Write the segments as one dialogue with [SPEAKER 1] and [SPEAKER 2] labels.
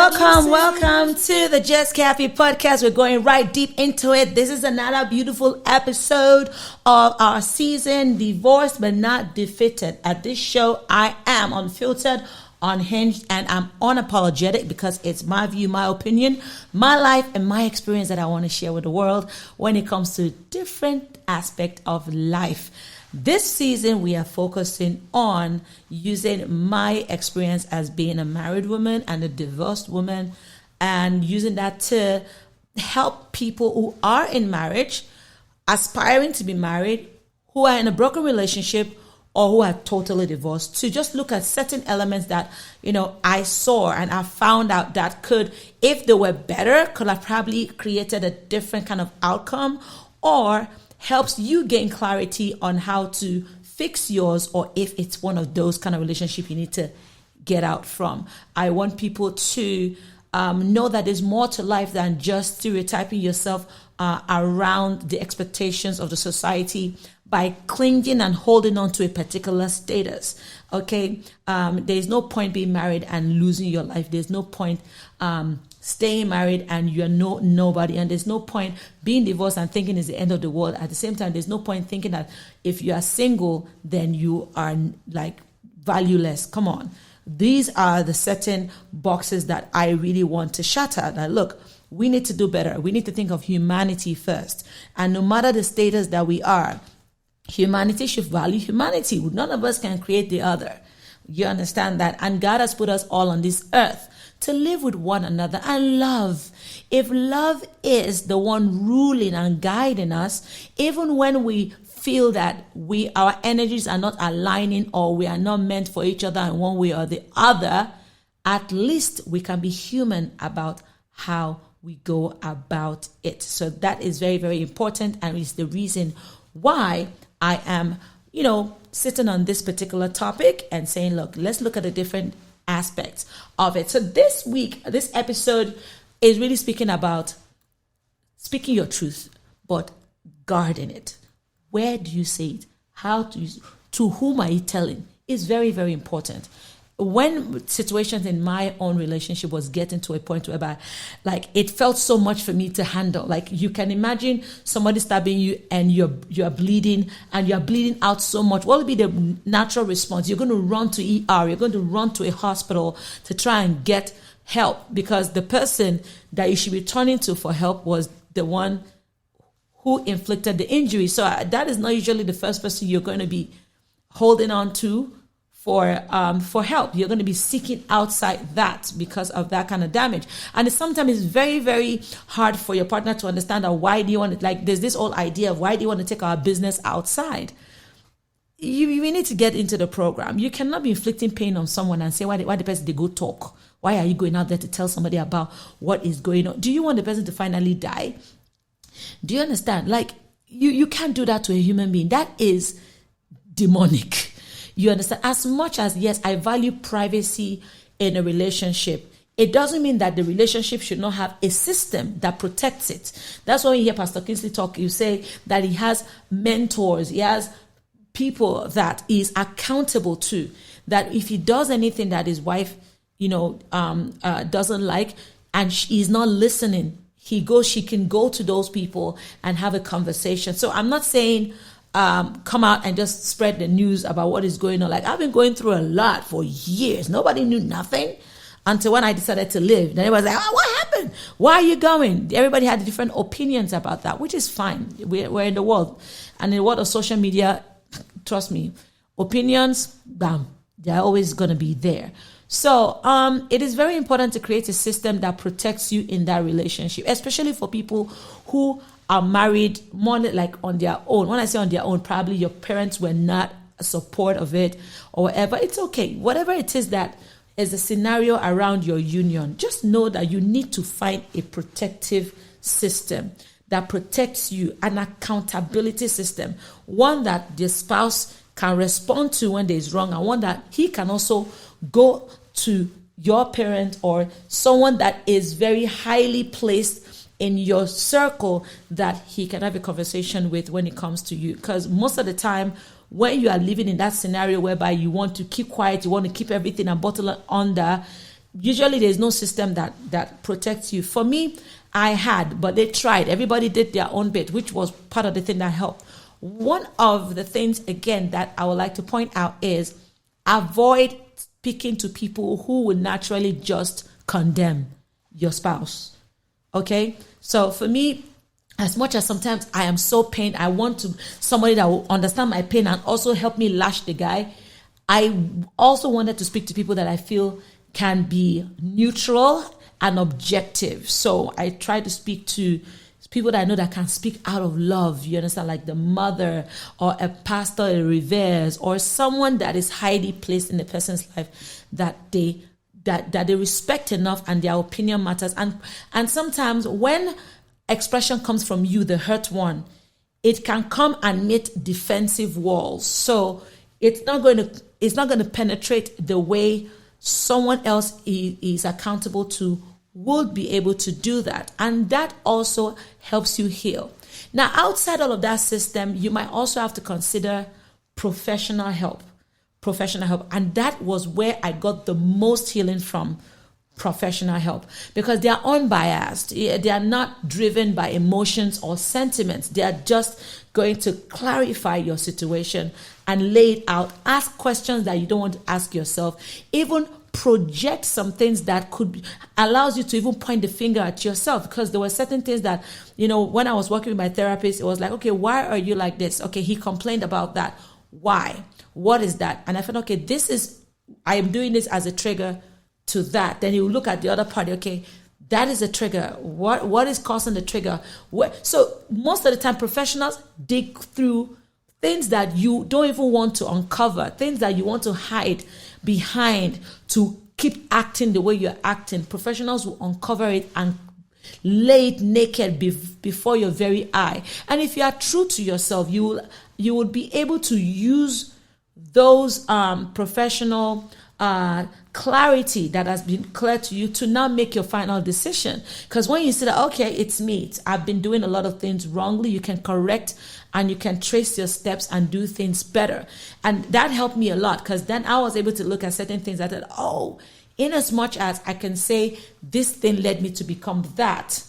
[SPEAKER 1] Welcome to the JustKaffy podcast. We're going right deep into it. This is another beautiful episode of our season, Divorced but Not Defeated. At this show, I am unfiltered, unhinged, and I'm unapologetic because it's my view, my opinion, my life, and my experience that I want to share with the world when it comes to different aspects of life. This season, we are focusing on using my experience as being a married woman and a divorced woman, and using that to help people who are in marriage, aspiring to be married, who are in a broken relationship, or who are totally divorced, to just look at certain elements that, I saw and I found out that could, if they were better, could have probably created a different kind of outcome, or helps you gain clarity on how to fix yours, or if it's one of those kind of relationship you need to get out from. I want people to know that there's more to life than just stereotyping yourself around the expectations of the society by clinging and holding on to a particular status. Okay, there's no point being married and losing your life. There's no point staying married and you're nobody, and there's no point being divorced and thinking it's the end of the world. At the same time, there's no point thinking that if you are single, then you are like valueless. Come on. These are the certain boxes that I really want to shatter. That look, we need to do better. We need to think of humanity first. And no matter the status that we are, humanity should value humanity. None of us can create the other. You understand that? And God has put us all on this earth to live with one another and love. If love is the one ruling and guiding us, even when we feel that our energies are not aligning or we are not meant for each other in one way or the other, at least we can be human about how we go about it. So that is very, very important, and is the reason why I am, sitting on this particular topic and saying, look, let's look at the different aspects of it. So this week, this episode is really speaking about speaking your truth, but guarding it. Where do you say it? How do you, to whom are you telling? It's very, very important. When situations in my own relationship was getting to a point whereby, like, it felt so much for me to handle. Like, you can imagine somebody stabbing you and you're bleeding and you're bleeding out so much. What will be the natural response? You're going to run to ER. You're going to run to a hospital to try and get help, because the person that you should be turning to for help was the one who inflicted the injury. So that is not usually the first person you're going to be holding on to for help. You're going to be seeking outside that because of that kind of damage. And sometimes it's very, very hard for your partner to understand that why do you want to, like, there's this whole idea of why do you want to take our business outside? You need to get into the program. You cannot be inflicting pain on someone and say, why the person they go talk? Why are you going out there to tell somebody about what is going on? Do you want the person to finally die? Do you understand? Like, you can't do that to a human being. That is demonic. You understand? As much as, yes, I value privacy in a relationship, it doesn't mean that the relationship should not have a system that protects it. That's why when you hear Pastor Kingsley talk, you say that he has mentors, he has people that he's accountable to, that if he does anything that his wife, doesn't like, and he's not listening, she can go to those people and have a conversation. So I'm not saying come out and just spread the news about what is going on. Like, I've been going through a lot for years. Nobody knew nothing until when I decided to live. Then everybody's like, what happened? Why are you going? Everybody had different opinions about that, which is fine. We're in the world. And in the world of social media, trust me, opinions, bam, they're always going to be there. So it is very important to create a system that protects you in that relationship, especially for people who are married more like on their own. When I say on their own, probably your parents were not a support of it or whatever. It's okay. Whatever it is that is the scenario around your union, just know that you need to find a protective system that protects you, an accountability system, one that the spouse can respond to when there's wrong, and one that he can also go to your parent or someone that is very highly placed in your circle that he can have a conversation with when it comes to you. Because most of the time, when you are living in that scenario whereby you want to keep quiet, you want to keep everything and bottle it under, usually there's no system that protects you. For me, I had, but they tried. Everybody did their own bit, which was part of the thing that helped. One of the things, again, that I would like to point out is avoid speaking to people who would naturally just condemn your spouse. Okay? So for me, as much as sometimes I am so pained, I want somebody that will understand my pain and also help me lash the guy. I also wanted to speak to people that I feel can be neutral and objective. So I try to speak to people that I know that can speak out of love. You understand, like the mother or a pastor, a reverse, or someone that is highly placed in the person's life that they respect enough and their opinion matters. And sometimes when expression comes from you, the hurt one, it can come and meet defensive walls. So it's not going to penetrate the way someone else is accountable to would be able to do that. And that also helps you heal. Now, outside all of that system, you might also have to consider professional help. And that was where I got the most healing from. Professional help, because they are unbiased. They are not driven by emotions or sentiments. They are just going to clarify your situation and lay it out. Ask questions that you don't want to ask yourself. Even project some things that allows you to even point the finger at yourself, because there were certain things that, when I was working with my therapist, it was like, okay, why are you like this? Okay, he complained about that. Why? What is that? And I felt, okay, I am doing this as a trigger to that. Then you look at the other party. Okay, that is a trigger. What is causing the trigger? So most of the time, professionals dig through things that you don't even want to uncover, things that you want to hide behind to keep acting the way you're acting. Professionals will uncover it and lay it naked before your very eye. And if you are true to yourself, you will be able to use those professional clarity that has been clear to you to now make your final decision. Because when you say that, okay, it's me, I've been doing a lot of things wrongly, you can correct and you can trace your steps and do things better. And that helped me a lot, because then I was able to look at certain things. I thought, oh, in as much as I can say this thing led me to become that,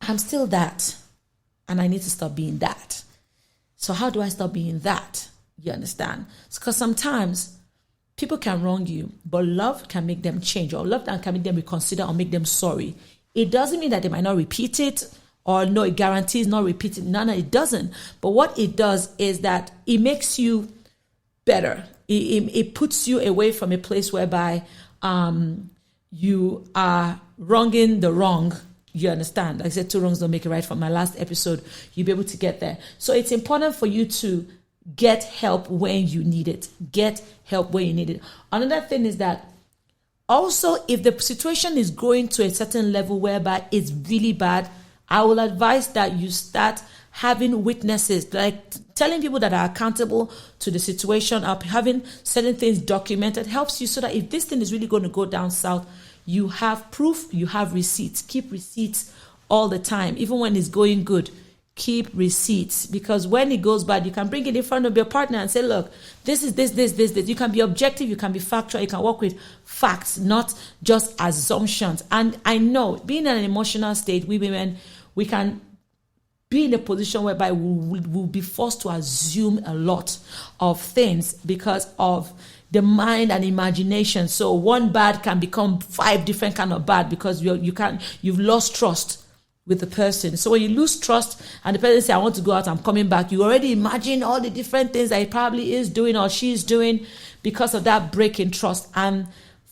[SPEAKER 1] I'm still that, and I need to stop being that. So how do I stop being that? You understand? Because sometimes people can wrong you, but love can make them change, or love can make them reconsider or make them sorry. It doesn't mean that they might not repeat it, or no, it guarantees not repeating. No, it doesn't. But what it does is that it makes you better. It puts you away from a place whereby you are wronging the wrong. You understand? Like I said, 2 wrongs don't make it right from my last episode. You'll be able to get there. So it's important for you to get help when you need it. Get help when you need it. Another thing is that also, if the situation is going to a certain level whereby it's really bad, I will advise that you start having witnesses, like telling people that are accountable to the situation, or having certain things documented helps you, so that if this thing is really going to go down south, you have proof, you have receipts. Keep receipts all the time. Even when it's going good, keep receipts, because when it goes bad, you can bring it in front of your partner and say, look, this is this. You can be objective, you can be factual, you can work with facts, not just assumptions. And I know, being in an emotional state, we women, we can be in a position whereby we'll be forced to assume a lot of things because of the mind and imagination. So one bad can become 5 different kind of bad, because you've lost trust with the person. So when you lose trust and the person says, I want to go out, I'm coming back, you already imagine all the different things that he probably is doing or she's doing because of that break in trust. And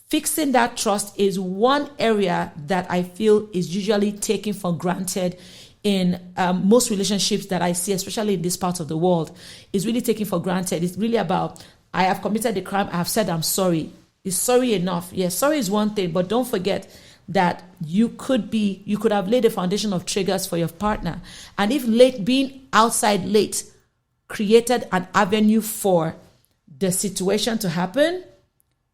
[SPEAKER 1] fixing that trust is one area that I feel is usually taken for granted in most relationships that I see, especially in this part of the world. Is really taken for granted. It's really about, I have committed a crime, I have said I'm sorry. Is sorry enough? Yes, sorry is one thing, but don't forget that you could have laid a foundation of triggers for your partner. And if being outside late created an avenue for the situation to happen,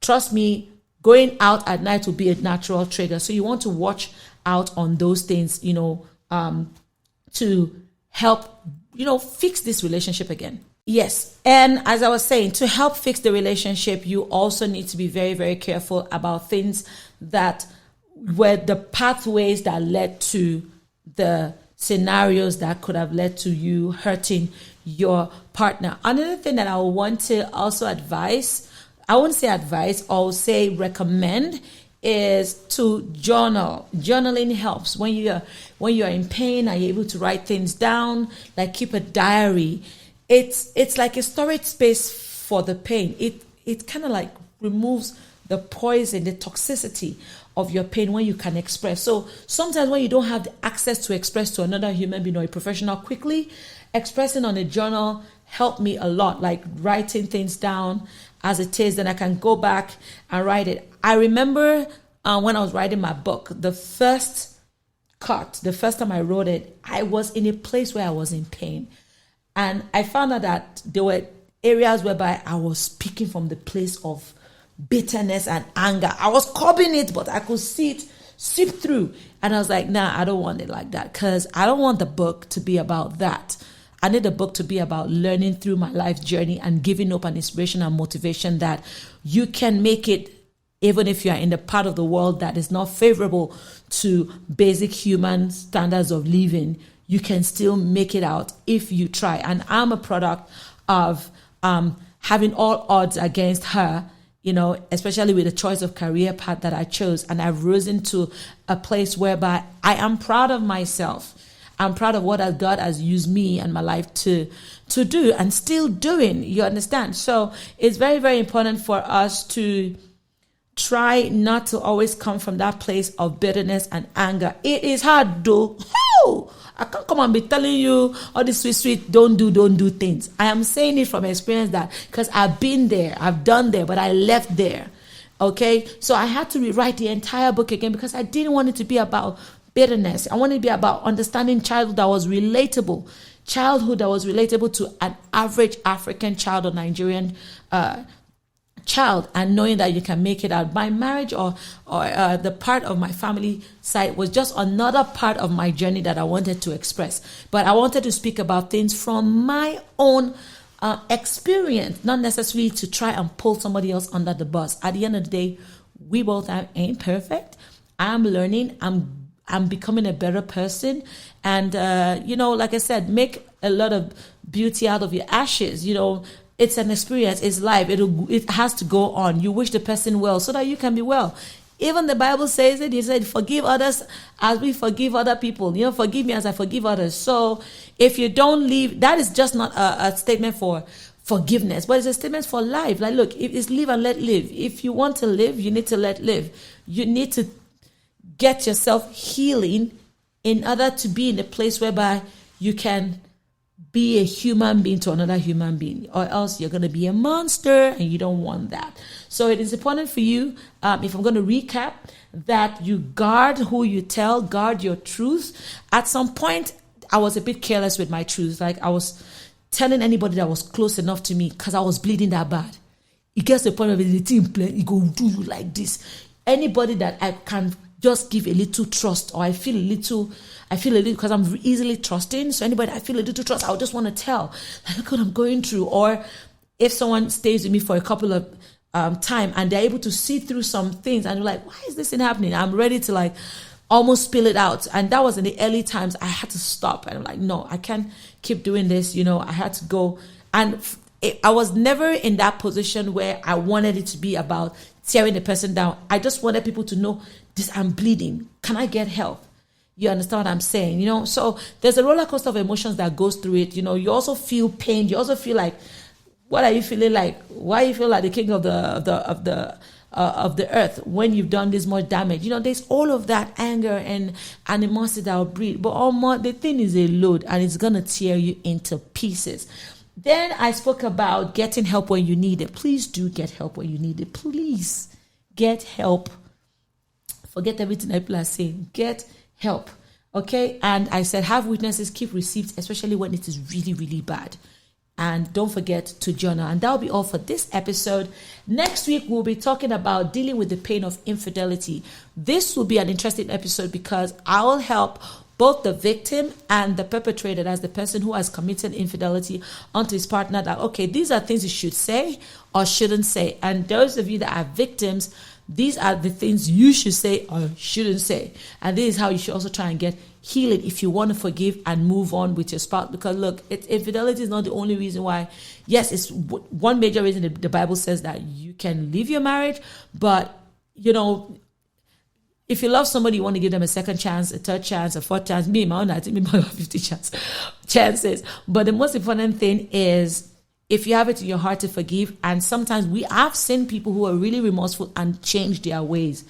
[SPEAKER 1] trust me, going out at night will be a natural trigger. So you want to watch out on those things, to help, fix this relationship again. Yes. And as I was saying, to help fix the relationship, you also need to be very, very careful about things that were the pathways that led to the scenarios that could have led to you hurting your partner. Another thing that I want to also advise, I won't say advice, I'll say recommend, is to journal. Journaling helps when you're in pain. Are you able to write things down? Like keep a diary. It's like a storage space for the pain. It kind of like removes the poison, the toxicity of your pain when you can express. So sometimes when you don't have the access to express to another human being or a professional quickly, expressing on a journal helped me a lot, like writing things down as it is. Then I can go back and write it. I remember when I was writing my book, the first time I wrote it, I was in a place where I was in pain. And I found out that there were areas whereby I was speaking from the place of bitterness and anger. I was curbing it, but I could see it seep through. And I was like, nah, I don't want it like that, because I don't want the book to be about that. I need the book to be about learning through my life journey and giving up an inspiration and motivation that you can make it, even if you are in the part of the world that is not favorable to basic human standards of living. You can still make it out if you try. And I'm a product of having all odds against her, especially with the choice of career path that I chose. And I've risen to a place whereby I am proud of myself. I'm proud of what God has used me and my life to do and still doing. You understand? So it's very, very important for us to try not to always come from that place of bitterness and anger. It is hard, though. I can't come and be telling you all this sweet, don't do things. I am saying it from experience, that because I've been there, I've done there, but I left there. Okay. So I had to rewrite the entire book again because I didn't want it to be about bitterness. I wanted it to be about understanding childhood that was relatable to an average African child or Nigerian child, and knowing that you can make it out. My marriage or the part of my family side was just another part of my journey that I wanted to express. But I wanted to speak about things from my own experience, not necessarily to try and pull somebody else under the bus. At the end of the day, we both ain't perfect. I'm learning. I'm becoming a better person. And, like I said, make a lot of beauty out of your ashes. It's an experience. It's life. It has to go on. You wish the person well so that you can be well. Even the Bible says it. He said, forgive others as we forgive other people. Forgive me as I forgive others. So if you don't leave, that is just not a statement for forgiveness, but it's a statement for life. Like, look, it's live and let live. If you want to live, you need to let live. You need to get yourself healing in order to be in a place whereby you can be a human being to another human being, or else you're going to be a monster, and you don't want that. So it is important for you, if I'm going to recap, that you guard who you tell, guard your truth. At some point, I was a bit careless with my truth. Like, I was telling anybody that was close enough to me because I was bleeding that bad. It gets to the point where the team play, it go do you like this. Anybody that I can just give a little trust, or I feel a little, because I'm easily trusting. So anybody I feel a little trust, I would just want to tell, like, look what I'm going through. Or if someone stays with me for a couple of time and they're able to see through some things and you're like, why is this thing happening? I'm ready to like almost spill it out. And that was in the early times. I had to stop. And I'm like, no, I can't keep doing this. I had to go. And I was never in that position where I wanted it to be about tearing the person down. I just wanted people to know, this, I'm bleeding. Can I get help? You understand what I'm saying? So there's a roller coaster of emotions that goes through it. You also feel pain. You also feel like, what are you feeling like? Why you feel like the king of the earth when you've done this much damage? There's all of that anger and animosity that will breed. But the thing is a load, and it's gonna tear you into pieces. Then I spoke about getting help when you need it. Please do get help when you need it. Please get help. Forget everything that people are saying. Get help. Okay? And I said, have witnesses, keep receipts, especially when it is really, really bad. And don't forget to journal. And that'll be all for this episode. Next week, we'll be talking about dealing with the pain of infidelity. This will be an interesting episode because I will help both the victim and the perpetrator, as the person who has committed infidelity onto his partner, that, okay, these are things you should say or shouldn't say. And those of you that are victims, these are the things you should say or shouldn't say. And this is how you should also try and get healing if you want to forgive and move on with your spouse. Because look, infidelity is not the only reason why. Yes, it's one major reason the Bible says that you can leave your marriage. But, you know, if you love somebody, you want to give them a second chance, a third chance, a fourth chance. Me, my own, I think maybe about 50 chances. But the most important thing is, if you have it in your heart to forgive, and sometimes I've seen people who are really remorseful and change their ways.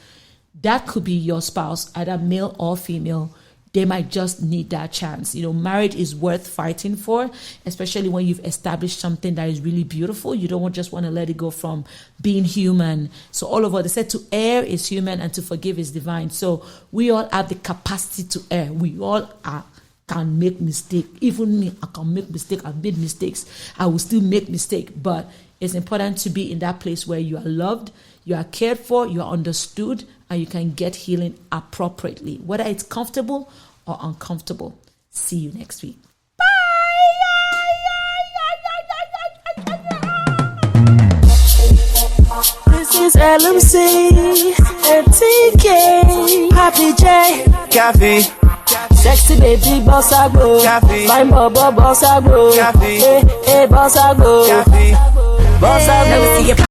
[SPEAKER 1] That could be your spouse, either male or female. They might just need that chance. You know, marriage is worth fighting for, especially when you've established something that is really beautiful. You don't just want to let it go from being human. So all of us, they said to err is human and to forgive is divine. So we all have the capacity to err. We all can make mistake. Even me, I can make mistake. I've made mistakes. I will still make mistake. But it's important to be in that place where you are loved, you are cared for, you are understood, and you can get healing appropriately, whether it's comfortable or uncomfortable. See you next week.
[SPEAKER 2] This is LMC and TK. Happy J.
[SPEAKER 3] Kaffy.
[SPEAKER 2] Sexy baby bossa go.
[SPEAKER 3] Kaffy.
[SPEAKER 2] Fine bubba bossa go.
[SPEAKER 3] Kaffy.
[SPEAKER 2] Hey, hey bossa go.
[SPEAKER 3] Kaffy.
[SPEAKER 2] Bossa go.